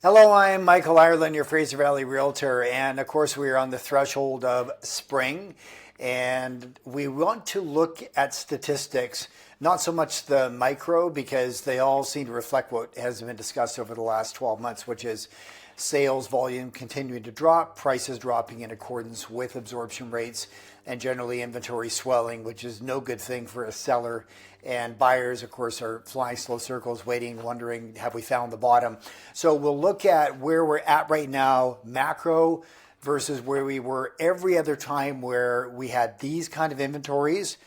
Hello, I'm Michael Ireland, your Fraser Valley Realtor, and of course we are on the threshold of spring, and we want to look at statistics, not so much the micro, because they all seem to reflect what has been discussed over the last 12 months, which is sales volume continuing to drop, prices dropping in accordance with absorption rates, and generally inventory swelling, which is no good thing for a seller. And buyers, of course, are flying slow circles, waiting, wondering, have we found the bottom? So we'll look at where we're at right now, macro, versus where we were every other time where we had these kind of inventories,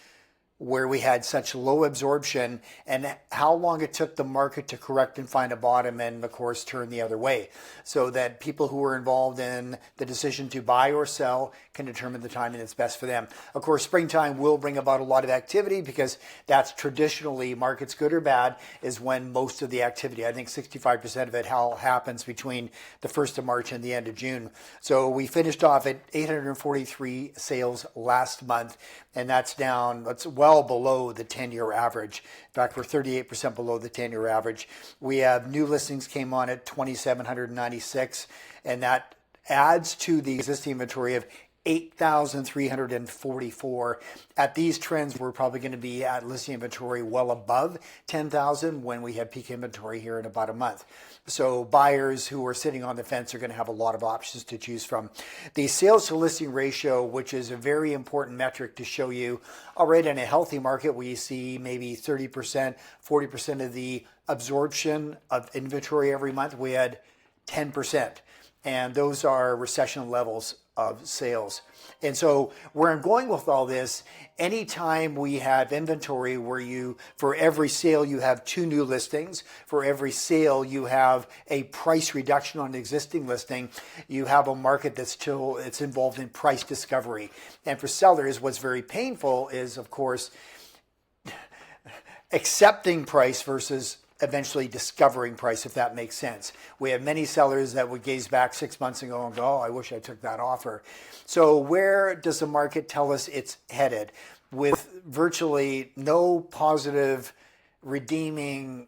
where we had such low absorption, and how long it took the market to correct and find a bottom and, of course, turn the other way, so that people who are involved in the decision to buy or sell can determine the timing that's best for them. Of course, springtime will bring about a lot of activity, because that's traditionally, markets good or bad, is when most of the activity, I think 65% of it happens between the 1st of March and the end of June. So we finished off at 843 sales last month, and that's down, that's well below the 10-year average. In fact, we're 38% below the 10-year average. We have new listings came on at 2,796, and that adds to the existing inventory of 8,344. At these trends, we're probably going to be at listing inventory well above 10,000 when we have peak inventory here in about a month. So buyers who are sitting on the fence are going to have a lot of options to choose from. The sales to listing ratio, which is a very important metric to show you, all right, in a healthy market, we see maybe 30%, 40% of the absorption of inventory every month. We had 10%. And those are recession levels of sales. And so where I'm going with all this, anytime we have inventory where for every sale you have 2 new listings, for every sale you have a price reduction on an existing listing, you have a market it's involved in price discovery. And for sellers, what's very painful is, of course, accepting price versus eventually discovering price, if that makes sense. We have many sellers that would gaze back 6 months ago and go, oh, I wish I took that offer. So where does the market tell us it's headed? With virtually no positive redeeming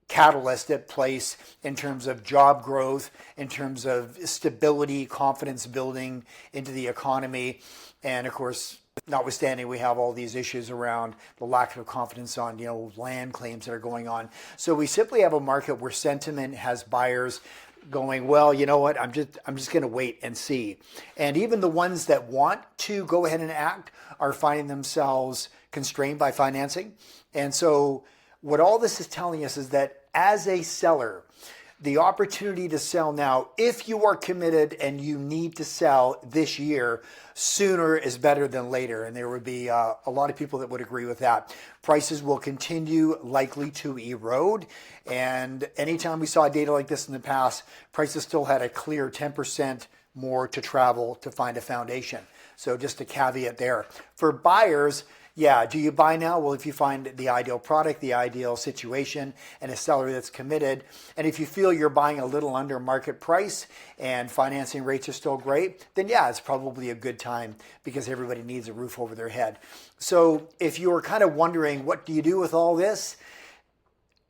catalyst at place in terms of job growth, in terms of stability, confidence building into the economy, and of course, notwithstanding, we have all these issues around the lack of confidence on, land claims that are going on. So we simply have a market where sentiment has buyers going, well, you know what, I'm just going to wait and see. And even the ones that want to go ahead and act are finding themselves constrained by financing. And so what all this is telling us is that as a seller, the opportunity to sell now, if you are committed and you need to sell this year, sooner is better than later. And there would be a lot of people that would agree with that. Prices will continue likely to erode. And anytime we saw data like this in the past, prices still had a clear 10% more to travel to find a foundation. So just a caveat there. For buyers, yeah, do you buy now? Well, if you find the ideal product, the ideal situation, and a seller that's committed, and if you feel you're buying a little under market price and financing rates are still great, then yeah, it's probably a good time, because everybody needs a roof over their head. So if you're kind of wondering, what do you do with all this?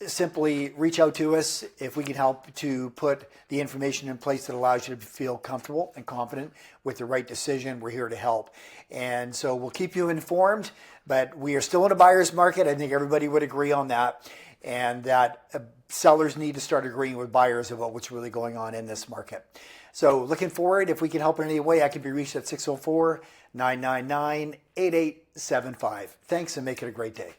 Simply reach out to us. If we can help to put the information in place that allows you to feel comfortable and confident with the right decision, we're here to help. And so we'll keep you informed, but we are still in a buyer's market. I think everybody would agree on that, and that sellers need to start agreeing with buyers about what's really going on in this market. So looking forward, if we can help in any way, I can be reached at 604-999-8875. Thanks, and make it a great day.